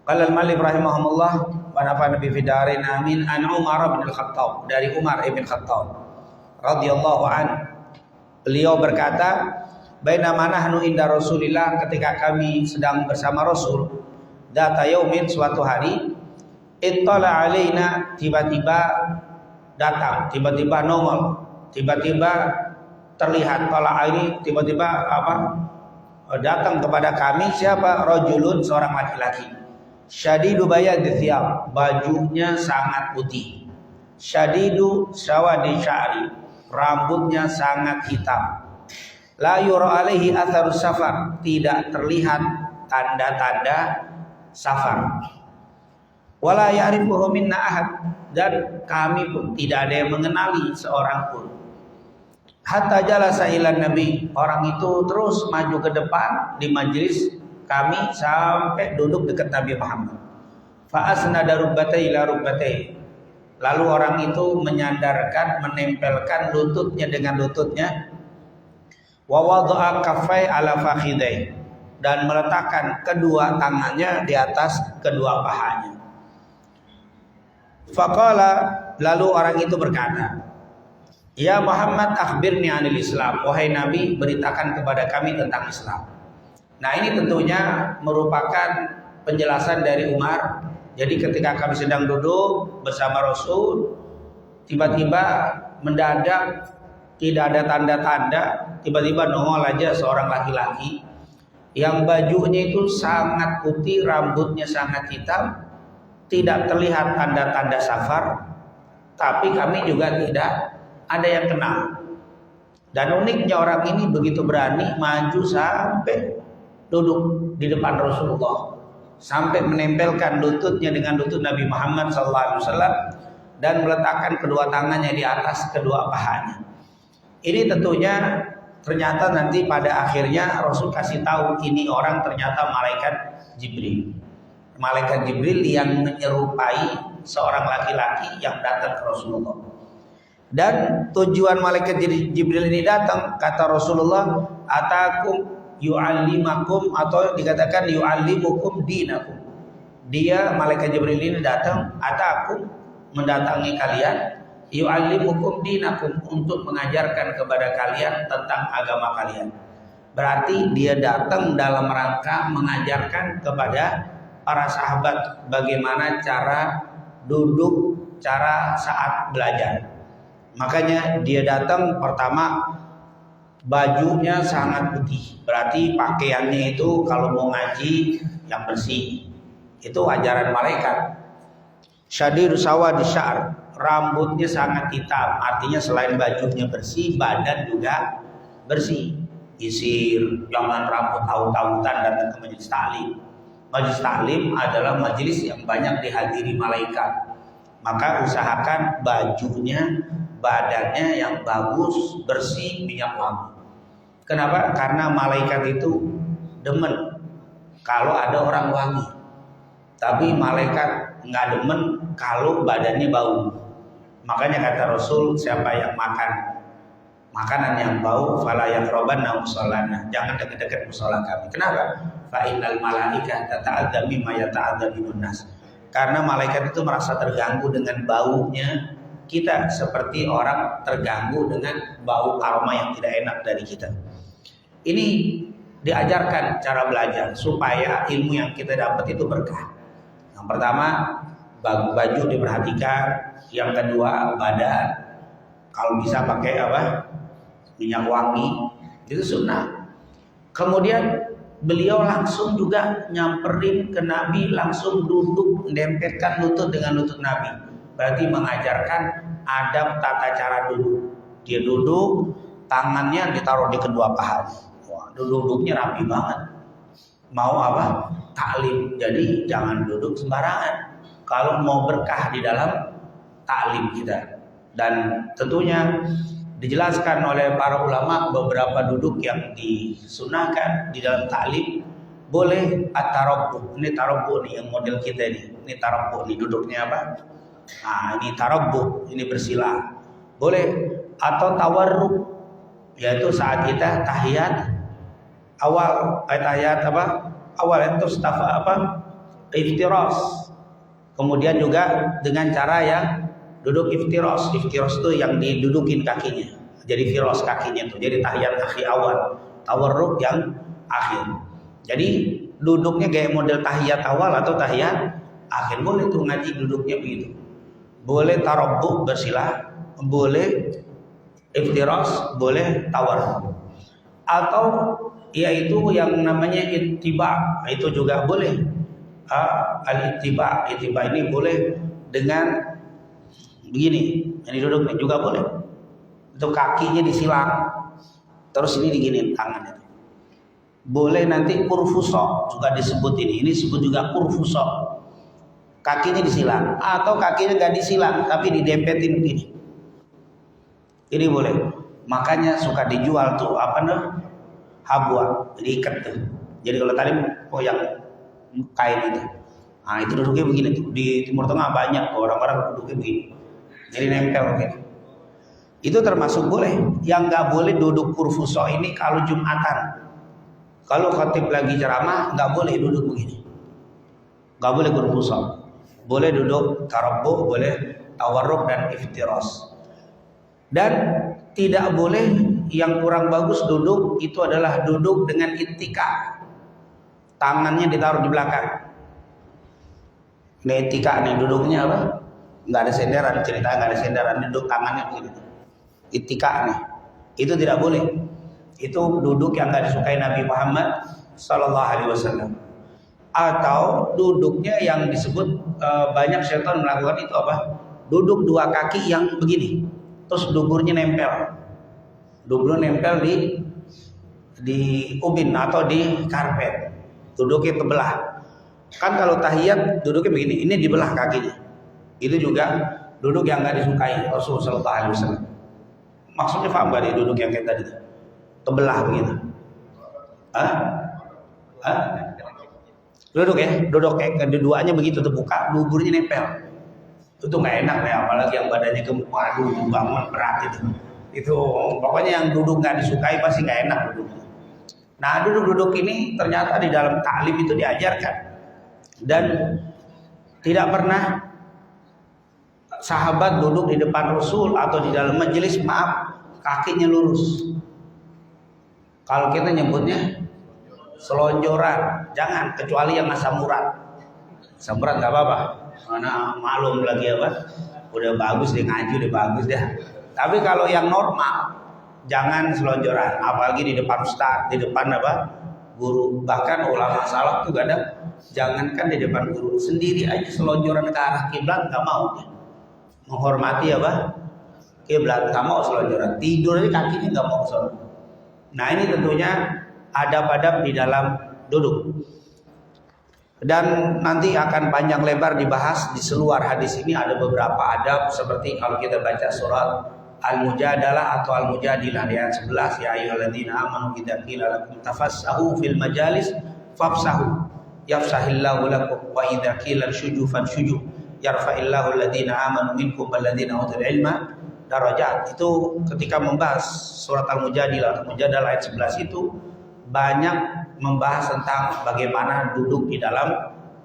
Qala al-Malik rahimahumullah wa nafa'ana bi fidarin amin an Umar bin Al-Khattab, dari Umar ibn Khattab radhiyallahu an, beliau berkata, bainama nahnu inda Rasulillah, ketika kami sedang bersama Rasul, data yaumin, suatu hari, ittala alaina, tiba-tiba datang, tiba-tiba nongol, tiba-tiba terlihat, tala ini tiba-tiba datang kepada kami siapa? Rajulun, seorang laki-laki, syadidu bayadil thiyab, bajunya sangat putih, syadidu sawadi sya'ri, rambutnya sangat hitam, la yura alaihi atharus safar, tidak terlihat tanda-tanda safar, wala ya'rifuhu minna ahad, dan kami pun tidak ada yang mengenali seorang pun. Hatta jalasa ilan nabi, orang itu terus maju ke depan di majelis kami sampai duduk dekat Nabi Muhammad. Fa asnada rubbatai ila rubbatai, lalu orang itu menyandarkan, menempelkan lututnya dengan lututnya, wa wada'a kaffai ala fakhidai, dan meletakkan kedua tangannya di atas kedua pahanya. Faqala, lalu orang itu berkata, ya Muhammad akhbirni anil Islam, wahai Nabi, beritakan kepada kami tentang Islam. Nah, ini tentunya merupakan penjelasan dari Umar. Jadi ketika kami sedang duduk bersama Rasul, tiba-tiba mendadak, tidak ada tanda-tanda, tiba-tiba nongol aja seorang laki-laki yang bajunya itu sangat putih, rambutnya sangat hitam, tidak terlihat tanda-tanda safar, tapi kami juga tidak ada yang kenal. Dan uniknya orang ini begitu berani maju sampai duduk di depan Rasulullah, sampai menempelkan lututnya dengan lutut Nabi Muhammad SAW dan meletakkan kedua tangannya di atas kedua pahanya. Ini tentunya ternyata nanti pada akhirnya Rasul kasih tahu ini orang ternyata malaikat Jibril. Malaikat Jibril yang menyerupai seorang laki-laki yang datang ke Rasulullah. Dan tujuan malaikat Jibril ini datang, kata Rasulullah, atakum yu'allimakum, atau dikatakan yu'allimukum dinakum. Dia, malaikat Jibril ini datang, atakum, mendatangi kalian, yu'allimukum dinakum, untuk mengajarkan kepada kalian tentang agama kalian. Berarti dia datang dalam rangka mengajarkan kepada para sahabat bagaimana cara duduk, cara saat belajar. Makanya dia datang pertama bajunya sangat putih, berarti pakaiannya itu kalau mau ngaji yang bersih, itu ajaran malaikat. Syadir sawadi syar, rambutnya sangat hitam, artinya selain bajunya bersih, badan juga bersih. Isir, jangan rambut aut-autan datang ke majelis taklim. Majelis taklim adalah majelis yang banyak dihadiri malaikat. Maka usahakan bajunya, badannya yang bagus, bersih, minyak wangi. Kenapa? Karena malaikat itu demen kalau ada orang wangi. Tapi malaikat nggak demen kalau badannya bau. Makanya kata Rasul, siapa yang makan makanan yang bau, fala yaqrabanna musallana, jangan dekat-dekat musala kami. Kenapa? Fa innal malaikata tata'adza mimma yata'adza bihun nas. Karena malaikat itu merasa terganggu dengan baunya kita, seperti orang terganggu dengan bau aroma yang tidak enak dari kita. Ini diajarkan cara belajar supaya ilmu yang kita dapat itu berkah. Yang pertama, baju diperhatikan. Yang kedua, badan. Kalau bisa pakai minyak wangi, itu sunnah. Kemudian beliau langsung juga nyamperin ke Nabi, langsung duduk mendempetkan lutut dengan lutut Nabi. Berarti mengajarkan adab tata cara duduk. Dia duduk, tangannya ditaruh di kedua paha. Wah, duduknya rapi banget. Mau taklim. Jadi jangan duduk sembarangan kalau mau berkah di dalam taklim kita. Dan tentunya dijelaskan oleh para ulama beberapa duduk yang disunahkan di dalam taklim. Boleh at-tarabbu. Ini tarabbu nih yang model kita ini. Ini tarabbu nih, duduknya apa? Nah, ini tarabbu, ini bersila. Boleh. Atau tawarruk, yaitu saat kita tahiyat awal, tahiyat awal, terus iftiros. Kemudian juga dengan cara yang duduk iftiros. Iftiros itu yang didudukin kakinya. Jadi firos kakinya itu. Jadi tahiyat akhir awal, tawarruk yang akhir. Jadi duduknya kayak model tahiyat awal atau tahiyat akhir. Boleh tuh ngaji duduknya begitu. Boleh tarobbuk bersila, boleh iftiros, boleh tawarruk. Atau yaitu yang namanya ittiba, itu juga boleh. Al-ittiba, ittiba ini boleh dengan begini, ini duduk juga boleh. Itu kakinya disilang, terus ini diginiin tangannya. Boleh nanti kurfuso juga disebut ini disebut juga kurfuso. Kakinya disilang atau kakinya nggak disilang tapi didempetin begini. Ini boleh. Makanya suka dijual tuh apa namanya? Habwa, diikat tuh. Jadi kalau tadi yang kain itu, nah itu duduknya begini tuh. Di Timur Tengah banyak orang-orang duduknya begini, jadi nempel gitu. Itu termasuk boleh. Yang nggak boleh duduk kurfuso ini kalau Jumatan. Kalau khatib lagi ceramah nggak boleh duduk begini, nggak boleh kurfuso. Boleh duduk tarabbuh, boleh tawarruk dan iftiros. Dan tidak boleh yang kurang bagus duduk itu adalah duduk dengan ittika. Tangannya ditaruh di belakang. Ini ittika nih duduknya apa? Nggak ada senderan, cerita nggak ada senderan, duduk tangannya begini. Ittika nih. Itu tidak boleh. Itu duduk yang nggak disukai Nabi Muhammad Sallallahu Alaihi Wasallam. Atau duduknya yang disebut banyak syaitan melakukan itu apa? Duduk dua kaki yang begini, terus duburnya nempel, duburnya nempel di ubin atau di karpet, duduknya kebelah. Kan kalau tahiyat duduknya begini, ini dibelah kakinya. Itu juga duduk yang nggak disukai Rasulullah Sallallahu Alaihi Wasallam. Maksudnya paham gak duduk yang kayak tadi? Kebelah begitu. Duduk ya, duduk kayak keduanya begitu terbuka, duburnya nempel. Itu nggak enak ya, apalagi yang badannya gemuk, aduh bangun berat itu. Itu pokoknya yang duduk nggak disukai pasti nggak enak duduk. Nah duduk-duduk ini ternyata di dalam taklim itu diajarkan dan tidak pernah sahabat duduk di depan Rasul atau di dalam majelis maaf kakinya lurus. Kalau kita nyebutnya selonjoran, jangan, kecuali yang asam urat. Asam urat nggak apa-apa, karena maklum lagi apa, udah bagus dia ngaji, udah bagus dah. Tapi kalau yang normal, jangan selonjoran, apalagi di depan ustaz, di depan apa, guru. Bahkan ulama salaf tuh kadang, jangankan di depan guru, sendiri aja selonjoran ke arah kiblat nggak mau. Menghormati apa, kiblat, nggak mau selonjoran. Tidur aja kakinya nggak mau selonjoran. Nah ini tentunya adab-adab di dalam duduk. Dan nanti akan panjang lebar dibahas di seluar hadis ini ada beberapa adab seperti kalau kita baca surat Al-Mujadalah atau Al-Mujadilah ayat 11, ya ayyuhalladzina amanu idza qila lakum tafassahu fil majalis fafsahu yafsahillahu lakum wa idza qila syuju fanshuju yarfa'illahu alladzina amanu minkum walladzina utul ilma darajat. Itu ketika membahas surat Al-Mujadilah, Mujadalah ayat 11 itu banyak membahas tentang bagaimana duduk di dalam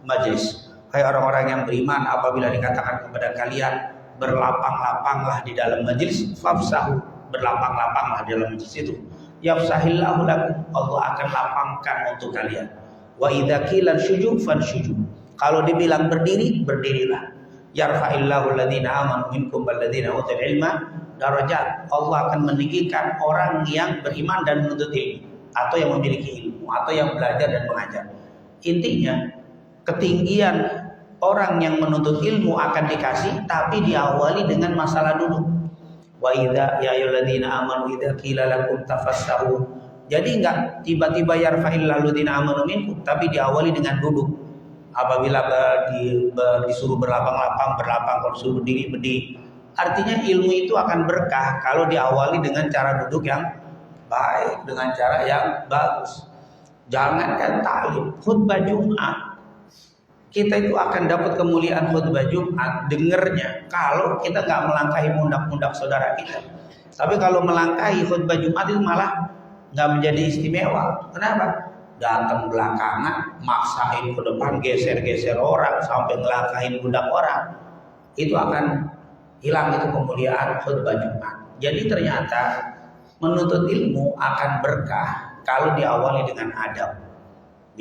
majlis. Kayak orang-orang yang beriman apabila dikatakan kepada kalian berlapang-lapanglah di dalam majlis, fafsahu, berlapang-lapanglah di dalam majlis itu. Yafsahillahu lakum, Allah akan lapangkan untuk kalian. Wa idza qila syuju fanshuju. Kalau dibilang berdiri, berdirilah. Yarfa'illahu alladzina amanu minkum walladzina utul ilma darajat. Allah akan meninggikan orang yang beriman dan menuntut ilmu, atau yang memiliki ilmu, atau yang belajar dan mengajar. Intinya ketinggian orang yang menuntut ilmu akan dikasih, tapi diawali dengan masalah duduk. Wa idza ya ayyuhalladzina amanu idza qila lakum tafassahu. Jadi enggak tiba-tiba yarfa'illahu alladzina amanu minkum, tapi diawali dengan duduk. Apabila disuruh berlapang-lapang, berlapang. Kalau disuruh berdiri, berdiri. Artinya ilmu itu akan berkah kalau diawali dengan cara duduk yang baik, dengan cara yang bagus. Jangankan taklim, khutbah Jumat, kita itu akan dapat kemuliaan khutbah Jumat dengernya kalau kita nggak melangkahi pundak-pundak saudara kita. Tapi kalau melangkahi khutbah Jumat itu malah nggak menjadi istimewa. Kenapa? datang belakangan, maksain ke depan, geser-geser orang sampai ngelangkahin budak orang, itu akan hilang itu kemuliaan khutbah Jumat. Jadi ternyata menuntut ilmu akan berkah kalau diawali dengan adab,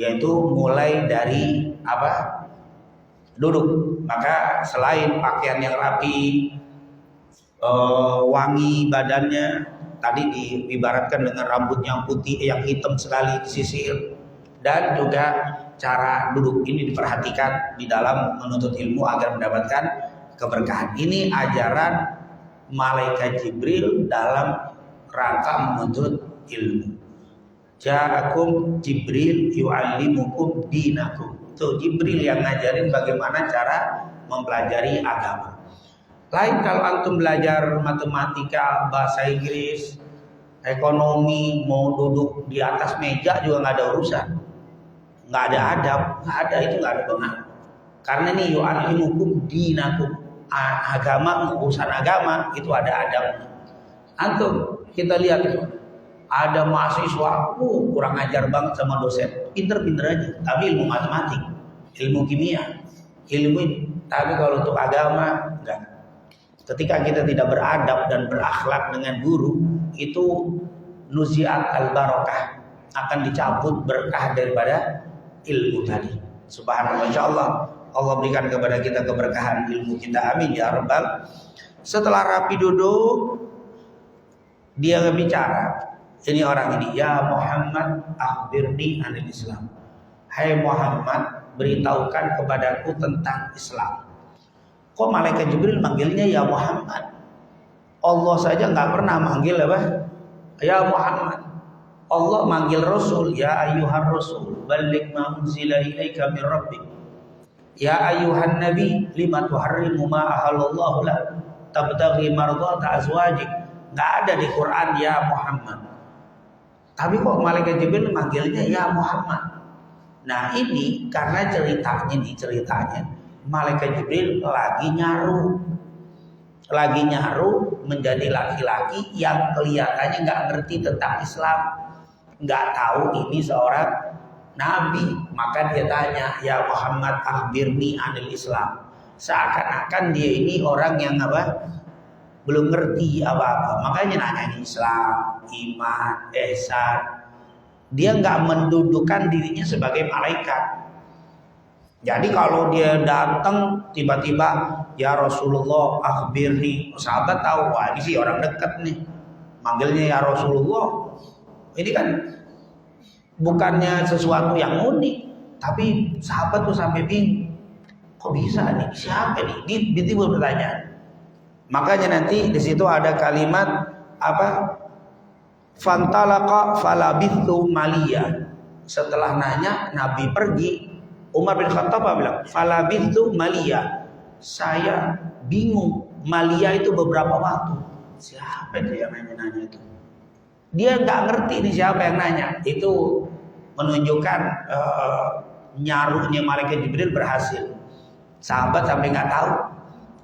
yaitu mulai dari apa? Duduk. Maka selain pakaian yang rapi, wangi badannya, tadi diibaratkan dengan rambut yang putih, yang hitam sekali disisir, dan juga cara duduk ini diperhatikan di dalam menuntut ilmu agar mendapatkan keberkahan. Ini ajaran malaikat Jibril dalam rangka menuntut ilmu. Ja'akum Jibril yu'allimukum dinakum. Itu Jibril yang ngajarin bagaimana cara mempelajari agama. Lain kalau antum belajar matematika, bahasa Inggris, ekonomi, mau duduk di atas meja juga nggak ada urusan, nggak ada adab, nggak ada, itu nggak ada benar. Karena ini yu'allimukum dinakum, agama, urusan agama itu ada adab. Antum kita lihat itu, ada mahasiswa kurang ajar banget sama dosen, pinter-pinter aja, tapi ilmu matematik, ilmu kimia, ilmu ini. Tapi kalau untuk agama enggak. Ketika kita tidak beradab dan berakhlak dengan guru, itu nuziat al-barakah, akan dicabut berkah daripada ilmu tadi. Subhanallah, insyaallah Allah berikan kepada kita keberkahan ilmu kita, amin ya rabbal. Setelah rapi duduk, dia bicara. Ini orang ini, ya Muhammad akhbirni anil Islam. Hai Muhammad, beritahukan kepadaku tentang Islam. Kok malaikat Jibril manggilnya ya Muhammad? Allah saja nggak pernah manggil apa? Ya Muhammad. Allah manggil Rasul, ya ayyuhar Rasul, balligh ma unzila ilaika min rabbik. Ya ayyuhan Nabi, lima tuharrimu ma ahallallahu lak, tabtaghi mardhata azwajik. Nggak ada di Quran ya Muhammad. Tapi kok malaikat Jibril manggilnya ya Muhammad? Nah ini karena ceritanya malaikat Jibril lagi nyaru menjadi laki-laki yang kelihatannya nggak ngerti tentang Islam, nggak tahu ini seorang nabi. Maka dia tanya, ya Muhammad akhbirni anil Islam. Seakan-akan dia ini orang yang apa? Belum ngerti apa-apa. Makanya nanya Islam, iman, ihsan. Dia nggak mendudukan dirinya sebagai malaikat. Jadi kalau dia datang tiba-tiba, ya Rasulullah akhbirni, sahabat tahu, wah ini sih orang dekat nih, manggilnya ya Rasulullah. Ini kan bukannya sesuatu yang unik, tapi sahabat tuh sampai bingung, kok bisa nih, siapa nih? Dia timbul pertanyaan. Makanya nanti di situ ada kalimat apa? Fantalaqa falabithu maliya. Setelah nanya, Nabi pergi. Umar bin Khattab bilang, falabithu maliya. Saya bingung. Maliya itu beberapa waktu. Siapa itu yang nanya itu? Dia nggak ngerti ini siapa yang nanya. Itu menunjukkan nyaruhnya malaikat Jibril berhasil. Sahabat sampai nggak tahu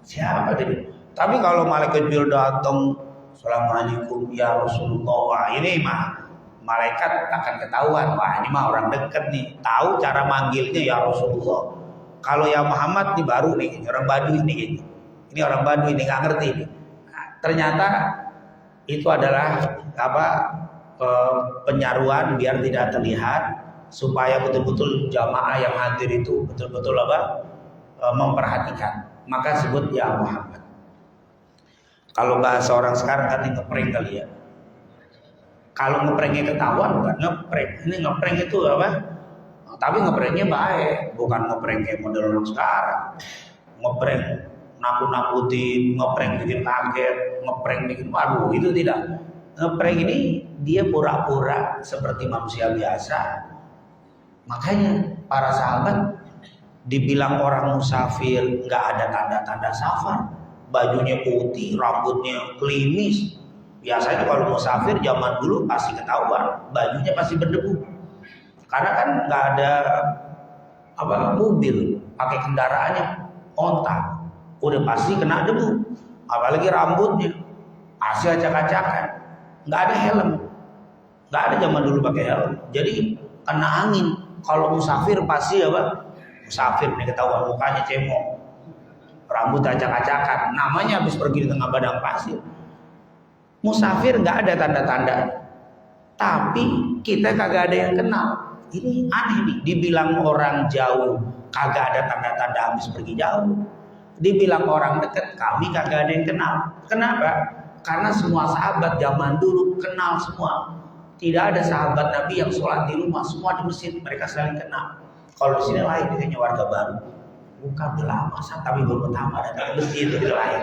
siapa itu. Tapi kalau malaikat Jibril datang, Assalamualaikum ya Rasulullah, wah ini mah malaikat akan ketahuan, wah ini mah orang dekat nih, tahu cara manggilnya ya Rasulullah. Kalau ya Muhammad nih baru nih, orang Baduy nih, ini orang Baduy nih nggak ngerti nih. Nah, ternyata itu adalah apa? Penyaruan biar tidak terlihat, supaya betul-betul jamaah yang hadir itu betul-betul apa? Memperhatikan. Maka sebut ya Muhammad. Kalau bahasa orang sekarang kan ngeprank kali ya. Kalau ngepranknya ketahuan bukan ngeprank. Ini ngeprank itu apa? Tapi ngepranknya baik, bukan ngeprank kayak model orang sekarang. Ngeprank nakut-nakutin, ngeprank bikin kaget, ngeprank bikin waduh, itu tidak. Ngeprank ini dia pura-pura seperti manusia biasa. Makanya para sahabat dibilang orang musafir, nggak ada tanda-tanda safar. Bajunya putih, rambutnya klimis. Biasanya kalau musafir zaman dulu pasti ketahuan, bajunya pasti berdebu. Karena kan nggak ada apa mobil, pakai kendaraannya onta, udah pasti kena debu. Apalagi rambutnya, pasti acak-acakan. Nggak ada helm, nggak ada zaman dulu pakai helm. Jadi kena angin. Kalau musafir pasti apa? Musafir nih ketahuan mukanya cemong, rambut acak-acakan, namanya habis pergi di tengah padang pasir. Musafir nggak ada tanda-tanda, tapi kita kagak ada yang kenal. Ini aneh nih, dibilang orang jauh kagak ada tanda-tanda habis pergi jauh, dibilang orang dekat kami kagak ada yang kenal. Kenapa? Karena semua sahabat zaman dulu kenal semua. Tidak ada sahabat Nabi yang sholat di rumah, semua di masjid, mereka saling kenal. Kalau di sini lain, ini warga baru, bukan udah lama, tapi baru pertama datang ke masjid itu lain.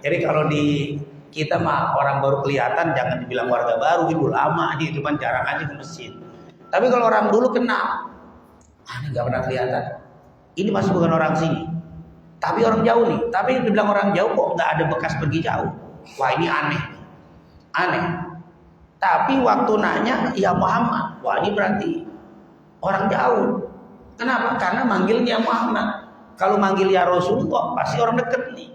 Jadi kalau di kita mah orang baru kelihatan, jangan dibilang warga baru, itu lama, dia cuma jarang aja ke masjid. Tapi kalau orang dulu kenal, ini nggak pernah kelihatan. Ini masih bukan orang sini, tapi orang jauh nih. Tapi dibilang orang jauh kok nggak ada bekas pergi jauh. Wah ini aneh, aneh. Tapi waktu nanya, ya Muhammad, wah ini berarti orang jauh. Kenapa? Karena manggilnya Muhammad. Kalau manggil ya Rasulullah, pasti orang deket nih.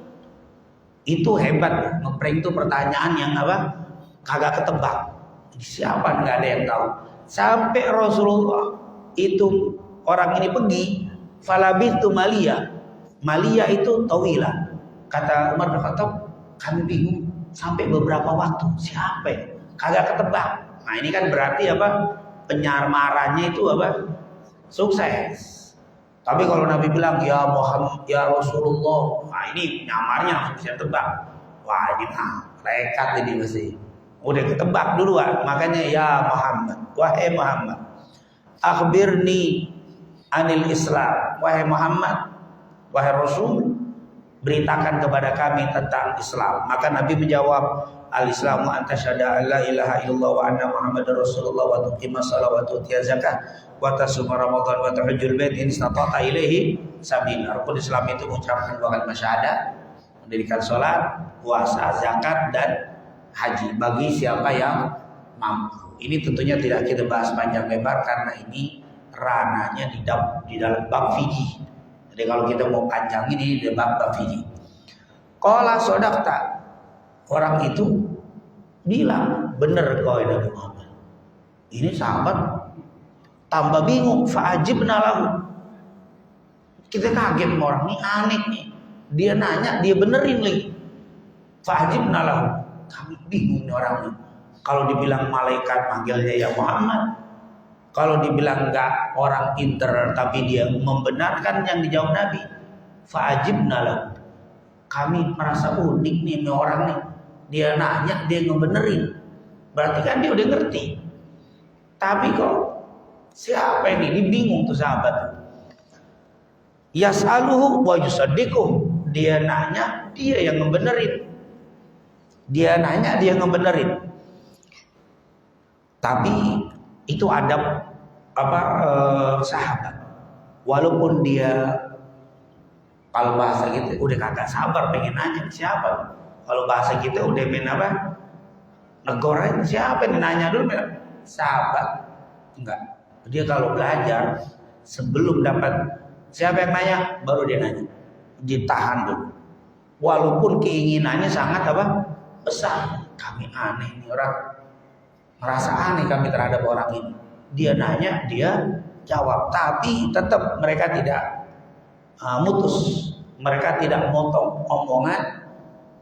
Itu hebat, ngeprank itu pertanyaan yang apa? Kagak ketebak. Siapa nggak ada yang tahu. Sampai Rasulullah itu orang ini pergi, falabithu malia. Malia itu tawila. Kata Umar bin Khattab, kami bingung sampai beberapa waktu. Siapa ya? Kagak ketebak. Nah ini kan berarti apa? Penyamarannya itu apa? Sukses. Tapi kalau Nabi bilang ya Muhammad, ya Rasulullah, nah ini nyamarnya langsung bisa tebak. Wah ini mah rekat ini masih. Udah ketebak duluan. Makanya ya Muhammad, wahai Muhammad, akhbirni anil Islam. Wahai Muhammad, wahai Rasul, beritakan kepada kami tentang Islam. Maka Nabi menjawab, al-Islamu anta syahada la ilaha illallah wa anna Muhammadar Rasulullah wa tuqimas shalah wa tu'tiyaz zakah wa tasuma Ramadan wa tahajjul bait in istata'ta ilaihi sabila. Rukun Islam itu mengucapkan dua kalimat syahadat, mendirikan salat, puasa, zakat dan haji bagi siapa yang mampu. Ini tentunya tidak kita bahas panjang lebar karena ini ranahnya di dalam bab fikih. Jadi kalau kita mau panjang ini di bab fikih. Qala shadaqta. Orang itu bilang, benar kau Nabi Muhammad. Ini sahabat tambah bingung, fa'ajibna lahu. Kita kaget sama orang ini, aneh nih. Dia nanya, dia benerin lagi. Fa'ajibna lahu. Kami bingung nih orang ini. Kalau dibilang malaikat manggilnya ya Muhammad. Kalau dibilang enggak orang pinter tapi dia membenarkan yang dijawab Nabi. Fa'ajibna lahu. Kami merasa unik nih orang nih. Dia nanya, dia ngebenerin. Berarti kan dia udah ngerti. Tapi kok siapa ini? Dia bingung tuh sahabat. Yas'aluhu wa yusaddiquh. Dia nanya, dia yang ngebenerin. Dia nanya, dia ngebenerin. Tapi itu adab sahabat. Walaupun dia kalau bahasa gitu udah kagak sabar pengen nanya siapa. Kalau bahasa kita udah main apa? Negorain siapa yang nanya dulu? Sahabat. Enggak. Dia kalau belajar sebelum dapat siapa yang nanya, baru dia nanya. Ditahan dulu. Walaupun keinginannya sangat apa? Besar. Kami aneh nih orang. Merasa aneh kami terhadap orang ini. Dia nanya, dia jawab. Tapi tetap mereka tidak mutus. Mereka tidak motong omongan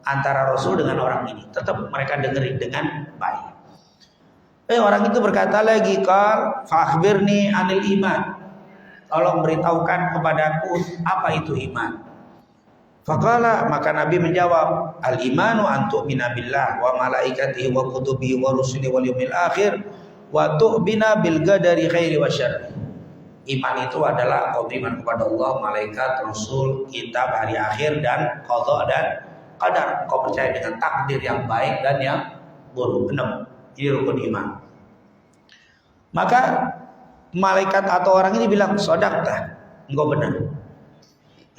antara Rasul dengan orang ini. Tetap mereka dengerin dengan baik. Orang itu berkata lagi, qal fa'akhbirni anil iman. Tolong beritahukan kepadaku apa itu iman. Faqala, maka Nabi menjawab, al imanu an tu'mina billah wa malaikatihi wa kutubihi wa rusulihi wal yawmil akhir wa tu'mina bil qadari khairi wa syarri. Iman itu adalah kau beriman kepada Allah, malaikat, Rasul, kitab, hari akhir dan qada dan qadar. Kau percaya dengan takdir yang baik dan yang buruk. 6. Ini rukun iman. Maka malaikat atau orang ini bilang, shadaqta, engkau benar.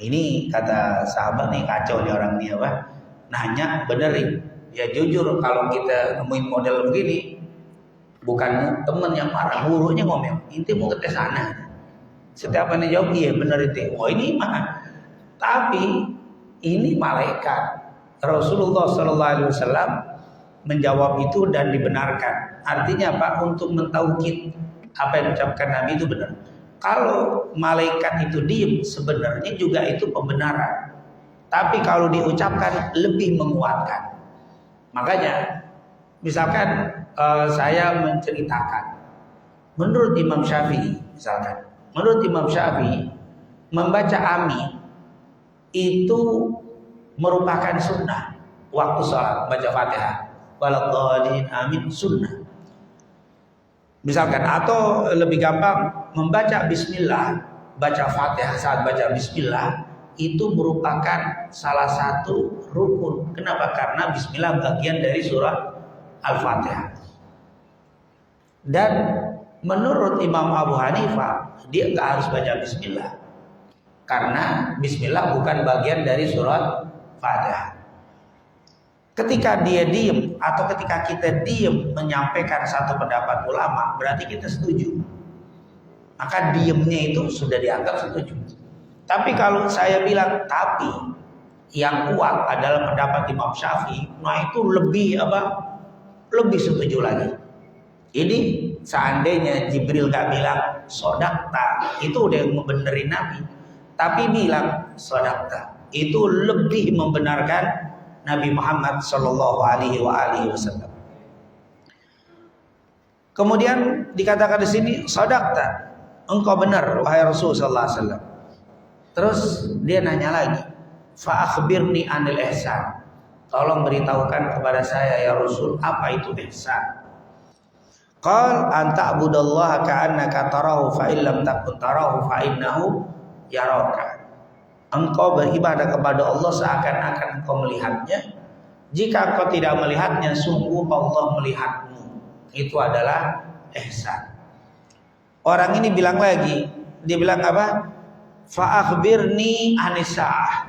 Ini kata sahabat nih, kacau nih orang ini apa? Nanya benerin. Ya jujur kalau kita nemuin model begini, bukan temen yang marah, gurunya ngomel, inti mau ke sana. Setiap yang jawab iya benar itu. Oh ini iman. Tapi ini malaikat. Rasulullah SAW menjawab itu dan dibenarkan. Artinya apa? Untuk mentauhid. apa yang diucapkan Nabi itu benar. Kalau malaikat itu diem, sebenarnya juga itu pembenaran. Tapi kalau diucapkan lebih menguatkan. Makanya, misalkan saya menceritakan, menurut Imam Syafi'i, misalkan, menurut Imam Syafi'i, membaca amin itu merupakan sunnah waktu sholat, baca Fatihah. Waladhdallin, amin, sunnah. Misalkan, atau lebih gampang, membaca bismillah, baca Fatihah saat baca bismillah itu merupakan salah satu rukun. Kenapa? Karena bismillah bagian dari surah Al-Fatihah. Dan menurut Imam Abu Hanifah, dia nggak harus baca bismillah. Karena bismillah bukan bagian dari surat Fatihah. Ketika dia diem atau ketika kita diem menyampaikan satu pendapat ulama, berarti kita setuju. Maka diemnya itu sudah dianggap setuju. Tapi kalau saya bilang tapi yang kuat adalah pendapat Imam Syafi'i, nah itu lebih lebih setuju lagi. Ini seandainya Jibril gak bilang sodakta, itu udah membenerin Nabi. Tapi bilang sodakta, itu lebih membenarkan Nabi Muhammad Shallallahu Alaihi Wasallam. Kemudian dikatakan di sini, sodakta, engkau benar wahai Rasul Sallallahu Alaihi Wasallam. Terus dia nanya lagi, fa akhbirni anil ihsan, tolong beritahukan kepada saya ya Rasul, apa itu ihsan? Qal anta abudallaha ka'annaka tarahu fa illam takun tarahu fa innahu yaraka. Engkau beribadah kepada Allah seakan-akan engkau melihatnya. Jika engkau tidak melihatnya, sungguh Allah melihatmu. Itu adalah ihsan. Orang ini bilang lagi, dia bilang apa? Fa akhbirni anisa'ah.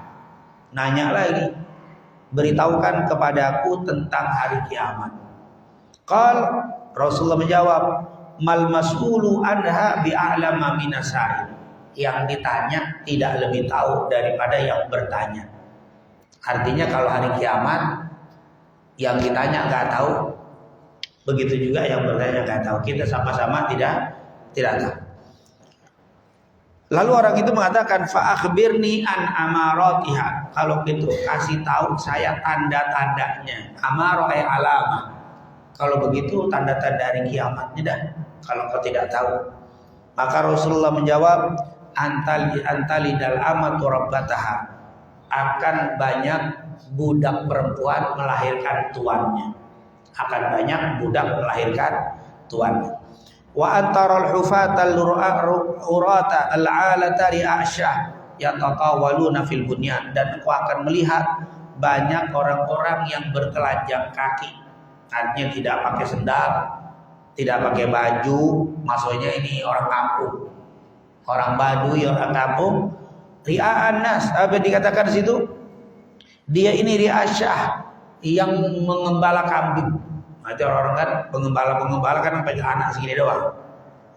Nanya lagi, beritahukan kepadaku tentang hari kiamat. Qal, Rasulullah menjawab, mal mas'ulu anha bi'a'lama minasa'il. Yang ditanya tidak lebih tahu daripada yang bertanya. Artinya kalau hari kiamat yang ditanya nggak tahu, begitu juga yang bertanya nggak tahu. Kita sama-sama tidak tahu. Lalu orang itu mengatakan, fa akhbirni an amaratiha. Kalau gitu kasih tahu saya tanda-tandanya. Amarah alama. Kalau begitu tanda-tanda hari kiamatnya dah. Kalau kau tidak tahu. Maka Rasulullah menjawab, antali dal amatu rabbataha, akan banyak budak perempuan melahirkan tuannya. Akan banyak budak melahirkan tuannya. Wa antaral hufatal urata al'alata ri'asyah yatatawaluna fil bunyan, dan kau akan melihat banyak orang-orang yang bertelanjang kaki. Artinya tidak pakai sendal, tidak pakai baju, maksudnya ini orang kampung. Orang Baduy, orang kampung, ria'an nas, apa dikatakan di situ? Dia ini ri'asyah, yang mengembala kambing. Nanti orang-orang kan pengembala kan pakai anak segini doang,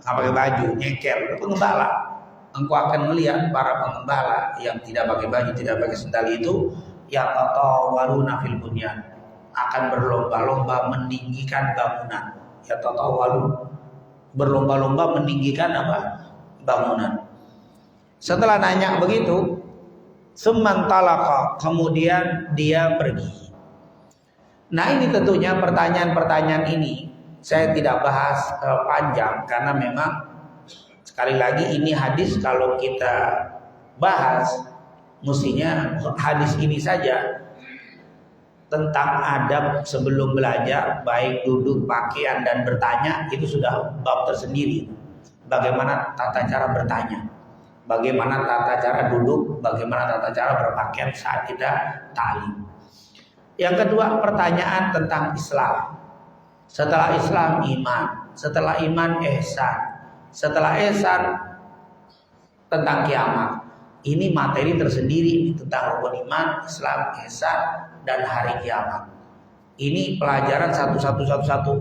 nggak pakai baju, nyeker, pengembala. Engkau akan melihat para pengembala yang tidak pakai baju, tidak pakai sendal itu, yang tatawaluna fil bunyan, akan berlomba-lomba meninggikan bangunan. Ya tatawalu, berlomba-lomba meninggikan apa? Bangunan. Setelah nanya begitu, summan talaqa, kemudian dia pergi. Nah ini tentunya pertanyaan-pertanyaan ini saya tidak bahas panjang, karena memang sekali lagi ini hadis kalau kita bahas mestinya hadis ini saja tentang adab sebelum belajar, baik duduk, pakaian dan bertanya, itu sudah bab tersendiri. Bagaimana tata cara bertanya, bagaimana tata cara duduk, bagaimana tata cara berpakaian saat kita ta'lim. Yang kedua, pertanyaan tentang Islam. Setelah Islam iman, setelah iman ihsan, setelah ihsan tentang kiamat. Ini materi tersendiri tentang rukun iman, Islam, ihsan dan hari kiamat. Ini pelajaran satu.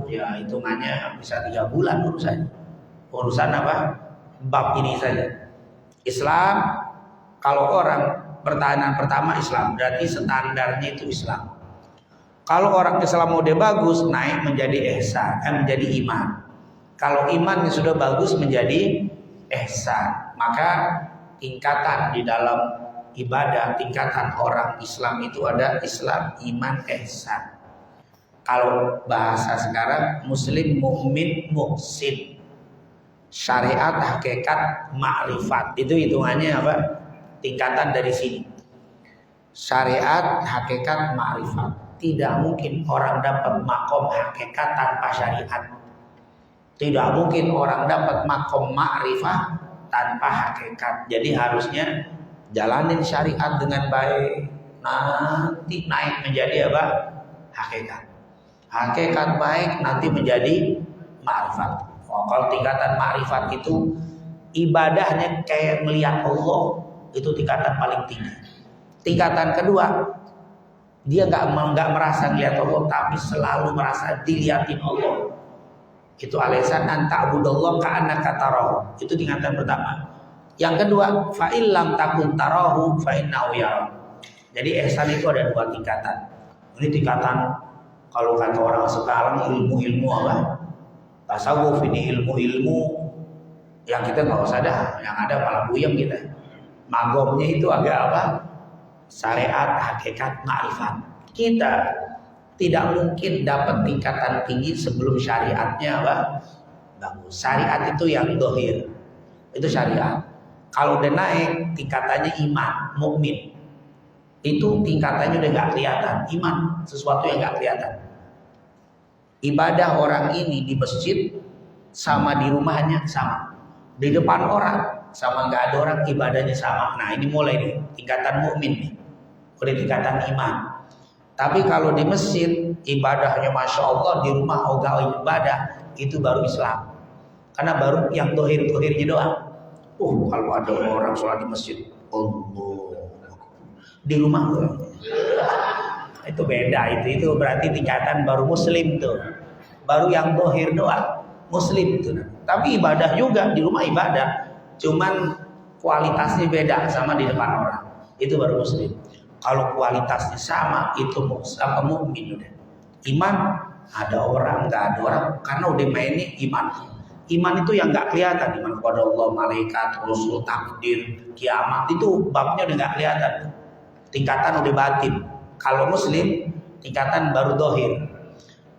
Ya hitungannya bisa 3 bulan urusan apa? Bab ini saja. Islam, kalau orang pertanyaan pertama Islam, berarti standarnya itu Islam. Kalau orang Islam udah bagus, naik menjadi ihsan, menjadi iman. Kalau iman yang sudah bagus menjadi ihsan. Maka tingkatan di dalam ibadah, tingkatan orang Islam itu ada Islam, iman, ihsan. Kalau bahasa sekarang muslim, mukmin, muhsin. Syariat, hakikat, ma'rifat. Itu hitungannya apa? Tingkatan dari sini. Syariat, hakikat, ma'rifat. Tidak mungkin orang dapat makom hakikat tanpa syariat. Tidak mungkin orang dapat makom ma'rifah tanpa hakikat. Jadi harusnya jalanin syariat dengan baik. Nanti naik menjadi apa? Hakikat. Hakikat baik nanti menjadi ma'rifat. Oh, kalau tingkatan ma'rifat itu ibadahnya kayak melihat Allah, itu tingkatan paling tinggi. Tingkatan kedua, dia nggak merasa melihat Allah, tapi selalu merasa dilihatin Allah. Itu alisan anta'budallah ka'annaka tarahu. Itu tingkatan pertama. Yang kedua, fa illam takun tarahu fa innahu yara. Jadi ihsan itu ada dua tingkatan. Ini tingkatan kalau kata orang sekarang ilmu-ilmu apa? Tasawuf ini ilmu-ilmu yang kita nggak usah dah, yang ada malah buyeng kita. Magomnya itu agak apa? Syariat, hakikat, ma'rifat. Kita tidak mungkin dapat tingkatan tinggi sebelum syariatnya apa? Bagus. Syariat itu yang dohir, itu syariat. Kalau udah naik tingkatannya iman, mukmin, itu tingkatannya udah nggak kelihatan. Iman sesuatu yang nggak kelihatan. Ibadah orang ini di masjid sama di rumahnya sama, di depan orang sama nggak ada orang ibadahnya sama. Nah ini mulai nih tingkatan mukmin nih, udah tingkatan iman. Tapi kalau di masjid ibadahnya masya Allah, di rumah ogah ibadah, itu baru Islam. Karena baru yang dohir-dohirnya doang. Kalau ada orang sholat di masjid, Allah, di rumah itu beda. Itu berarti tingkatan baru muslim tuh, baru yang dohir doang muslim itu. Tapi ibadah juga di rumah ibadah, cuman kualitasnya beda sama di depan orang, itu baru muslim. Kalau kualitasnya sama, itu sama mukmin udah. Iman ada orang nggak ada orang, karena udah mainnya iman. Iman itu yang nggak kelihatan, iman kepada Allah, malaikat, rasul, takdir, kiamat, itu babnya udah nggak kelihatan. Tingkatan udah batin. Kalau muslim tingkatan baru dohir.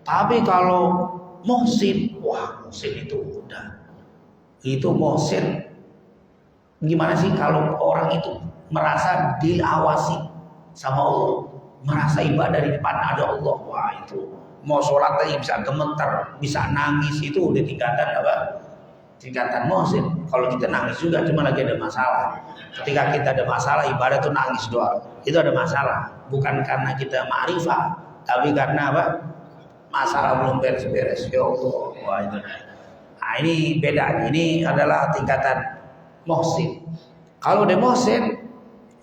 Tapi kalau muhsin, wah muhsin itu udah. Itu muhsin. Gimana sih kalau orang itu merasa diawasi sama Allah, merasa ibadah di depan ada Allah, wah itu mau sholat aja bisa gemeter, bisa nangis, itu udah tingkatan apa? Tingkatan muhsin. Kalau kita nangis juga cuma lagi ada masalah. Ketika kita ada masalah ibadah tuh nangis doang, itu ada masalah. Bukan karena kita ma'rifah, tapi karena apa? Masalah belum beres-beres. Ya Allah, wah itu. Nah ini beda. Ini adalah tingkatan muhsin. Kalau udah muhsin,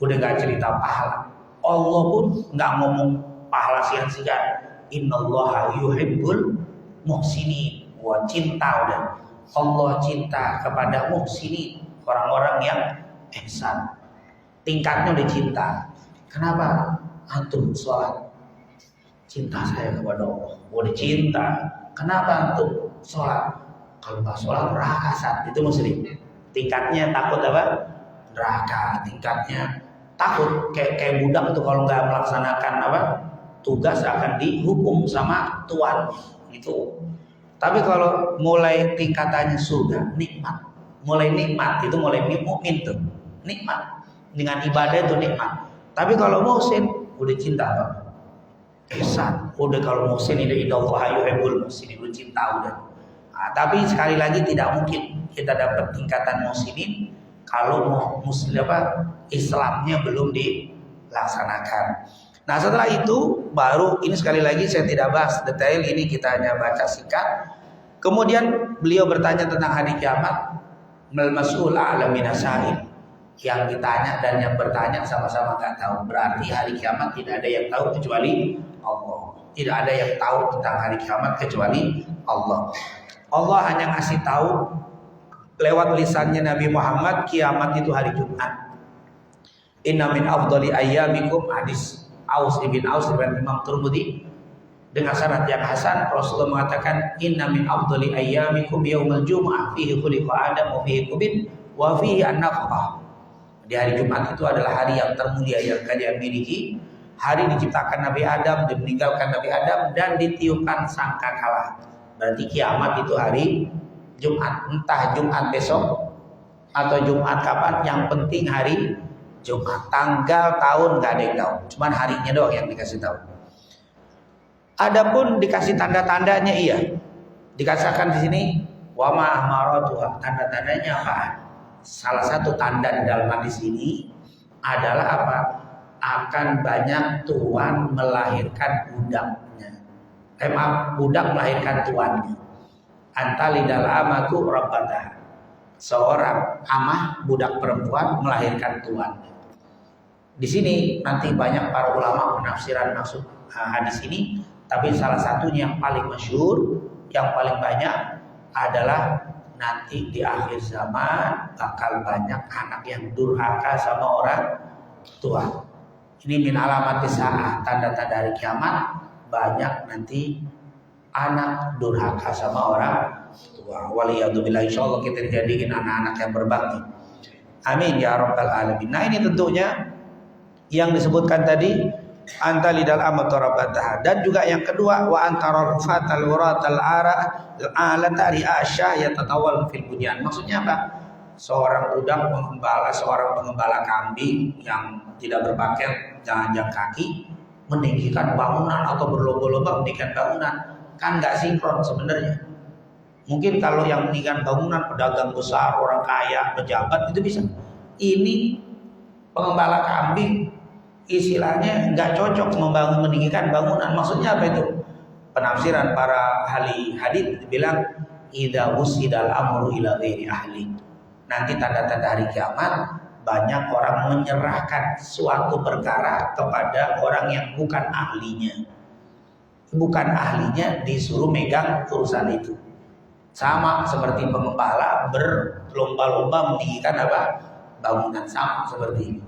udah gak cerita pahala. Allah pun nggak ngomong pahala sia-sia. Innallaha yuhibbul muhsinin. Wah cinta udah. Allah cinta kepada muhsinin, orang-orang yang ihsan. Tingkatnya udah cinta. Kenapa? Antum sholat, cinta saya kepada Allah. Udah cinta. Kenapa antum sholat? Kalau nggak sholat neraka saat itu muslim. Tingkatnya takut apa? Neraka. Tingkatnya takut kayak budak tuh kalau nggak melaksanakan apa tugas akan dihukum sama tuan itu. Tapi kalau mulai tingkatannya surga, nikmat, mulai nikmat itu mulai mukmin tuh nikmat dengan ibadah itu nikmat. Tapi kalau muhsin udah cinta banget, ihsan. Udah kalau muhsin ini innallaha yuhibbul muhsinin, udah cinta udah. Nah, tapi sekali lagi tidak mungkin kita dapat tingkatan muhsinin kalau muslim apa Islamnya belum dilaksanakan. Nah setelah itu baru ini sekali lagi saya tidak bahas detail, ini kita hanya baca singkat. Kemudian beliau bertanya tentang hari kiamat, mal mas'ul a'lam minasail. Yang ditanya dan yang bertanya sama-sama nggak tahu. Berarti hari kiamat tidak ada yang tahu kecuali Allah. Tidak ada yang tahu tentang hari kiamat kecuali Allah. Allah hanya ngasih tahu lewat lisannya Nabi Muhammad, kiamat itu hari Jumat. Inna min afdali ayyamikum, hadis Aus ibn Aus riwayat Imam Tirmidzi. dengan sanad yang hasan. Rasulullah mengatakan, inna min afdali ayyamikum yaumul jumu'ah fihi khuliqa adam wa fihi qubid wa fihi an-nafkhah. Di hari Jumat itu adalah hari yang termulia yang kalian miliki. Hari diciptakan Nabi Adam, meninggalkan Nabi Adam, dan ditiupkan sangkakala. Berarti kiamat itu hari Jumat. Entah Jumat besok atau Jumat kapan, yang penting hari Jumat. Tanggal, tahun gak ada yang tahu, cuman harinya doang yang dikasih tahu. Adapun dikasih tanda-tandanya, iya, dikatakan di sini wa ma maratuha, tanda-tandanya apa? Salah satu tanda di dalam hadis ini adalah apa? Akan banyak tuan melahirkan budaknya. Budak melahirkan tuannya. Antalidal amatu rabbataha. Seorang amah, budak perempuan melahirkan tuannya. Di sini nanti banyak para ulama penafsiran maksud hadis ini, tapi salah satunya yang paling masyhur, yang paling banyak adalah nanti di akhir zaman bakal banyak anak yang durhaka sama orang tua. Ini min alamat saah, tanda-tanda hari kiamat, banyak nanti anak durhaka sama orang tua. Waliyadzubillah, insyaallah kita dijadikan anak-anak yang berbakti. Amin ya rabbal alamin. Nah, ini tentunya yang disebutkan tadi antalidal amatu rabbataha, dan juga yang kedua wa antara fatal waratal alatari asya yatatawal fil bunyan. Maksudnya apa? Seorang budak seorang pengembala kambing yang tidak berpakaian, telanjang kaki, meninggikan bangunan atau berlomba-lomba meninggikan bangunan, kan nggak sinkron sebenarnya. Mungkin kalau yang meninggikan bangunan pedagang besar, orang kaya, pejabat itu bisa. Ini pengembala kambing istilahnya nggak cocok membangun meninggikan bangunan. Maksudnya apa itu? Penafsiran para ahli hadits bilang idza usidal amru ila ghairi ahli. Nanti tanda-tanda hari kiamat banyak orang menyerahkan suatu perkara kepada orang yang bukan ahlinya. Bukan ahlinya disuruh megang urusan itu. Sama seperti pengembala berlomba-lomba meninggikan apa? Bangunan, sama seperti ini.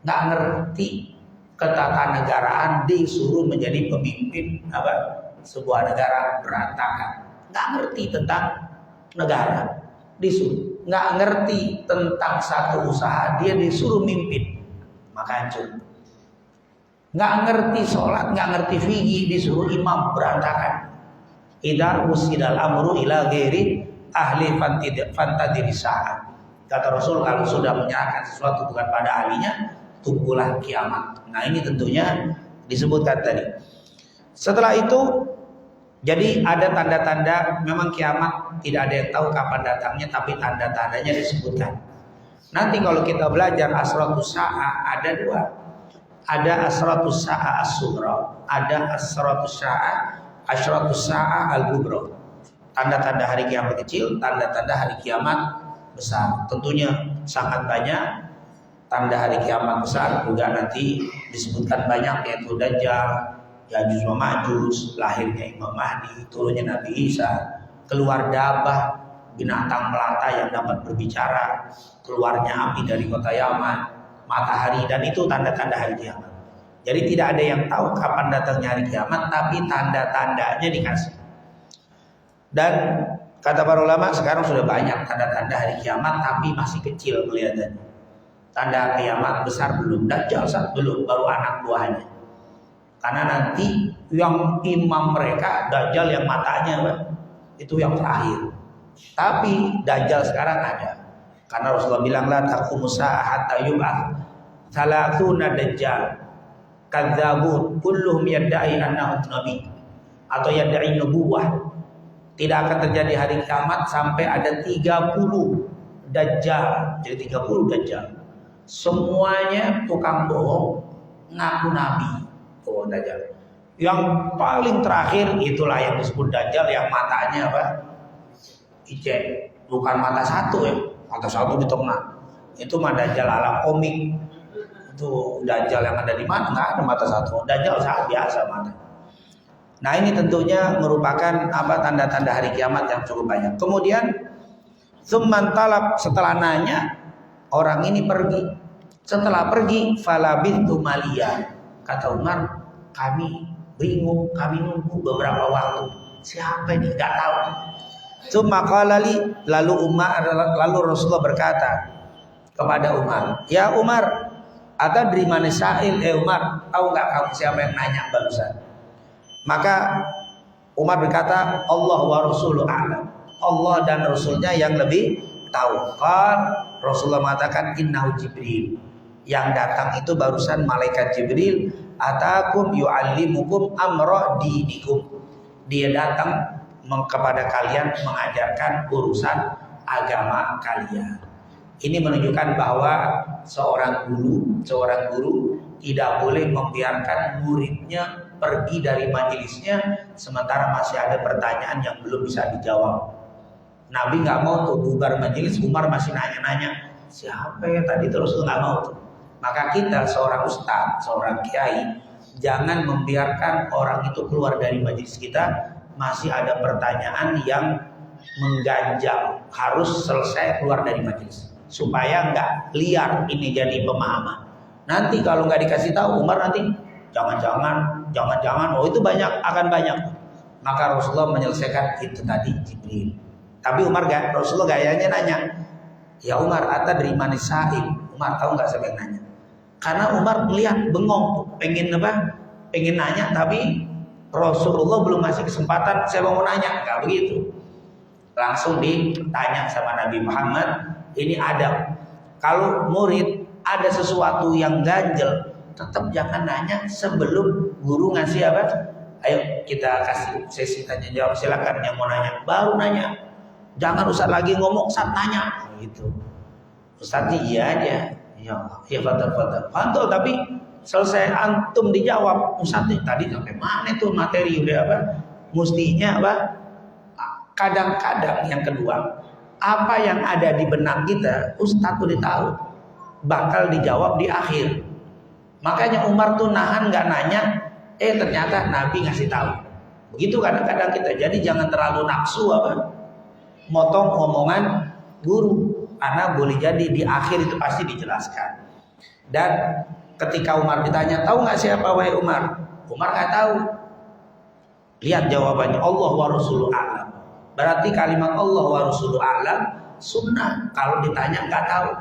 Nggak ngerti ketatanegaraan disuruh menjadi pemimpin apa? Sebuah negara berantakan. Nggak ngerti tentang negara disuruh. Nggak ngerti tentang satu usaha, dia disuruh mimpin, maka hancur. Nggak ngerti sholat, nggak ngerti fikih, disuruh imam, berantakan. Idza usidal amru ila ghairi ahli fantadiri saat. Kata Rasul, kalau sudah menyerahkan sesuatu bukan pada ahlinya, tunggulah kiamat. Nah, ini tentunya disebutkan tadi. Setelah itu, jadi ada tanda-tanda, memang kiamat tidak ada yang tahu kapan datangnya, tapi tanda-tandanya disebutkan. Nanti kalau kita belajar asratus sa'ah ada dua. Ada asratus sa'ah as-sughra, ada asratus sa'ah al-kubra. Tanda-tanda hari kiamat kecil, tanda-tanda hari kiamat besar. Tentunya sangat banyak tanda hari kiamat besar, juga nanti disebutkan banyak, yaitu Dajjal, Yajuj wa Majuj, lahirnya Imam Mahdi, turunnya Nabi Isa, keluar dabah, binatang melata yang dapat berbicara, keluarnya api dari kota Yaman, matahari, dan itu tanda-tanda hari kiamat. Jadi tidak ada yang tahu kapan datangnya hari kiamat, tapi tanda-tandanya dikasih. Dan kata para ulama, sekarang sudah banyak tanda-tanda hari kiamat, tapi masih kecil kelihatannya. Tanda kiamat besar belum, Dajjal belum, baru anak buahnya. Karena nanti yang imam mereka Dajjal yang matanya itu yang terakhir. Tapi Dajjal sekarang ada. Karena Rasulullah bilang la taqumu sa'ah hatta yub'ats 30 dajjal kadzabun kulluhum yad'i annahu nabi atau yad'i nubuwah. Tidak akan terjadi hari kiamat sampai ada 30 dajjal. Jadi 30 dajjal. Semuanya tukang bohong, ngaku nabi. Oh, Dajjal. Yang paling terakhir itulah yang disebut Dajjal yang matanya apa? Icek. Bukan mata satu ya. Mata satu di tengah. Itu mah Dajjal ala komik. Itu Dajjal yang ada di mana? Nggak ada mata satu. Dajjal sangat biasa mata. Nah, ini tentunya merupakan apa? Tanda-tanda hari kiamat yang cukup banyak. Kemudian tsumman talab, setelah nanya, orang ini pergi. Setelah pergi falabithu maliya. Kata Umar, kami Bingung, kami nunggu beberapa waktu. Siapa ini? Gak tahu. Tsumma qala li, lalu Rasulullah berkata kepada Umar, "Ya Umar, atadri man sa'il, Umar, tahu enggak kamu siapa yang nanya barusan?" Maka Umar berkata, "Allah wa rasuluhu a'lam." Allah dan Rasulnya yang lebih tahu. Rasulullah mengatakan, "Innahu Jibril." Yang datang itu barusan malaikat Jibril. Atakum yu'allimukum amra dinikum. Dia datang kepada kalian mengajarkan urusan agama kalian. Ini menunjukkan bahwa seorang guru tidak boleh membiarkan muridnya pergi dari majelisnya sementara masih ada pertanyaan yang belum bisa dijawab. Nabi nggak mau tuh bubar majelis, Umar masih nanya-nanya siapa yang tadi, terus nggak mau tuh. Maka kita seorang ustadz, seorang kiai, jangan membiarkan orang itu keluar dari majelis kita masih ada pertanyaan yang mengganjal, harus selesai keluar dari majelis supaya nggak liar ini jadi pemahaman. Nanti kalau nggak dikasih tahu Umar nanti jangan, oh itu akan banyak. Maka Rasulullah menyelesaikan itu tadi Jibril. Tapi Rasulullah gayanya nanya, "Ya Umar, atadri man sa'il?" Umar tahu nggak siapa yang nanya? Karena Umar melihat bengong, pengen nanya, tapi Rasulullah belum ngasih kesempatan. Saya mau nanya, nggak begitu. Langsung ditanya sama Nabi Muhammad. Ini adab. Kalau murid ada sesuatu yang ganjel, tetap jangan nanya sebelum guru ngasih apa. Ayo kita kasih sesi tanya jawab, silakan yang mau nanya, baru nanya. Jangan Ustaz lagi ngomong, Ustaz nanya. Gitu. Ustaznya iya aja. Ya Allah, ya fadal, tapi selesai antum dijawab, Ustaz tadi sampai mana tuh materi udah apa? Mestinya apa? Kadang-kadang yang kedua, apa yang ada di benak kita, Ustaz udah tahu, bakal dijawab di akhir. Makanya Umar tuh nahan nggak nanya, ternyata Nabi ngasih tahu. Begitu kadang-kadang kita, jadi jangan terlalu nafsu apa? Motong omongan guru. Karena boleh jadi di akhir itu pasti dijelaskan. Dan ketika Umar ditanya, tahu nggak siapa wahai Umar? Umar nggak tahu. Lihat jawabannya, Allah wa rasuluhu a'lam. Berarti kalimat Allah wa rasuluhu a'lam sunnah. Kalau ditanya nggak tahu,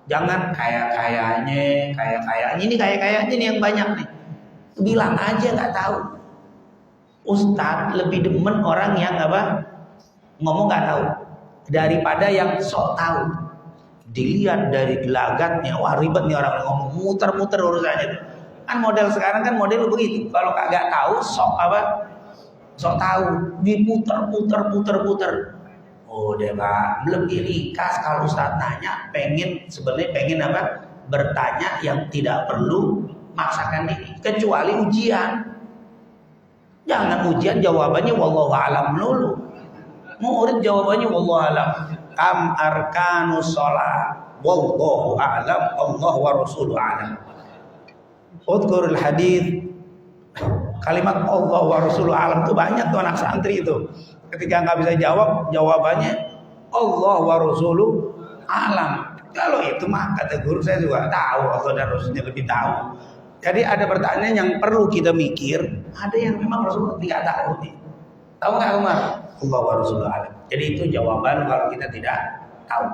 jangan kayaknya ini yang banyak nih. Bilang aja nggak tahu. Ustadz lebih demen orang yang apa? Ngomong nggak tahu daripada yang sok tahu. Dilihat dari gelagatnya, wah ribet nih orang ngomong, muter-muter urusannya tuh. Kan model sekarang kan model begitu. Kalau kagak tahu sok apa? Sok tahu, diputer-puter. Oh deh Pak, lebih ringkas kalau Ustaz nanya, sebenarnya pengen apa? Bertanya yang tidak perlu maksakan diri, kecuali ujian. Jangan ujian jawabannya wallahu a'lam dulu. Murid jawabannya wallahu a'lam. Kam arkanus shalah wallahu a'lam, Allah wa rasuluhu a'lam. Udhkurul hadits. Kalimat Allah wa rasuluhu a'lam itu banyak tuh anak santri itu. Ketika nggak bisa jawab, jawabannya Allah wa rasuluhu a'lam. Kalau itu mah kata guru saya juga tahu, Allah dan Rasulnya lebih tahu. Jadi ada pertanyaan yang perlu kita mikir, ada yang memang Rasulullah tidak tahu nih. Tahu nggak Umar? Allah wa rasuluhu a'lam. Jadi itu jawaban kalau kita tidak tahu.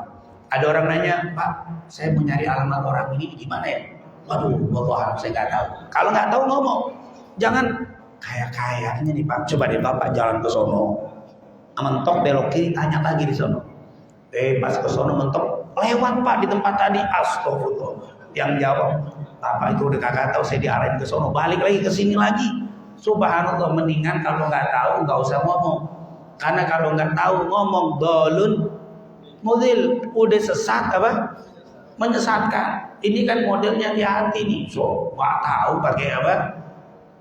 Ada orang nanya, Pak, saya mau nyari alamat orang ini gimana ya? Waduh, Allah saya nggak tahu. Kalau nggak tahu ngomong, jangan kayaknya nih Pak. Coba deh Bapak jalan ke sono, mentok belok kiri, tanya lagi di sono. Pas ke sono mentok, lewat Pak di tempat tadi, astagfirullah. Yang jawab, Bapak itu udah kagak tahu, saya diarahin ke sono, balik lagi ke sini lagi. Subhanallah, mendingan kalau nggak tahu nggak usah ngomong. Karena kalau nggak tahu ngomong, dolun mudil, udah sesat apa? Menyesatkan. Ini kan modelnya hati-hati nih. So nggak tahu pakai apa?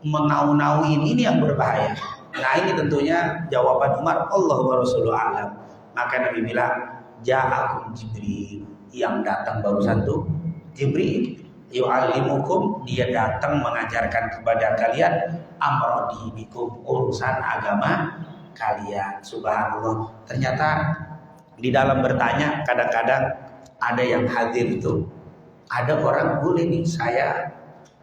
Menau-nauin, ini yang berbahaya. Nah ini tentunya jawaban Umar, Allah wa rasuluhu a'lam. Maka Nabi bilang, ja'akum Jibril, yang datang barusan tuh Jibril, yu'allimukum, dia datang mengajarkan kepada kalian amra dinikum, urusan agama kalian. Subhanallah. Ternyata di dalam bertanya kadang-kadang ada yang hadir itu, ada orang boleh nih saya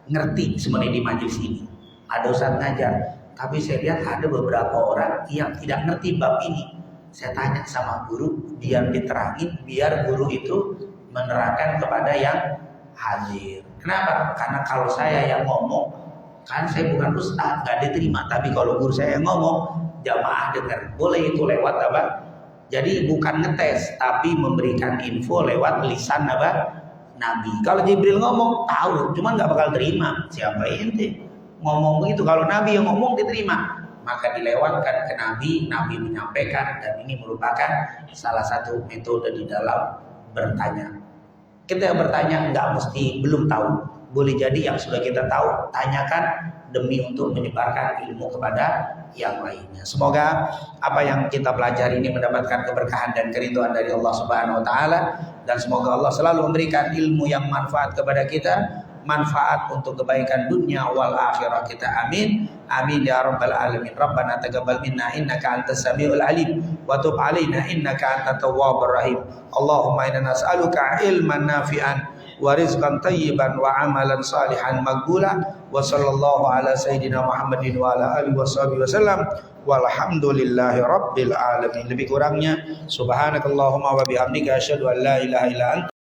ngerti sebenarnya di majelis ini, ada ustaz ngajar, tapi saya lihat ada beberapa orang yang tidak ngerti bab ini. Saya tanya sama guru biar diterangin, biar guru itu menerangkan kepada yang hadir. Kenapa? Karena kalau saya yang ngomong, kan saya bukan ustaz, nggak diterima. Tapi kalau guru saya yang ngomong, jamaah dengar. Boleh itu lewat apa? Jadi bukan ngetes, tapi memberikan info lewat lisan apa? Nabi. Kalau Jibril ngomong, tahu, cuman nggak bakal terima. Siapa ente ngomong begitu? Kalau Nabi yang ngomong diterima, maka dilewatkan ke Nabi. Nabi menyampaikan, dan ini merupakan salah satu metode di dalam bertanya. Kita yang bertanya nggak mesti belum tahu. Boleh jadi yang sudah kita tahu, tanyakan demi untuk menyebarkan ilmu kepada yang lainnya. Semoga apa yang kita pelajari ini mendapatkan keberkahan dan keridhaan dari Allah Subhanahu wa taala, dan semoga Allah selalu memberikan ilmu yang manfaat kepada kita, manfaat untuk kebaikan dunia wal akhirah kita. Amin. Amin ya rabbal alamin. Rabbana taqabbal minna innaka antas samiul alim wa tub alaina innaka antat tawwabur rahim. Allahumma inna nas'aluka ilman nafi'an wa rizqan tayyiban wa amalan salihan maqbula. Wa sallallahu ala sayyidina Muhammadin wa ala alihi washabihi wasallam walhamdulillahi rabbil alamin. Lebih kurangnya subhanakallahumma wa bihamdika asyhadu an la ilaha illa anta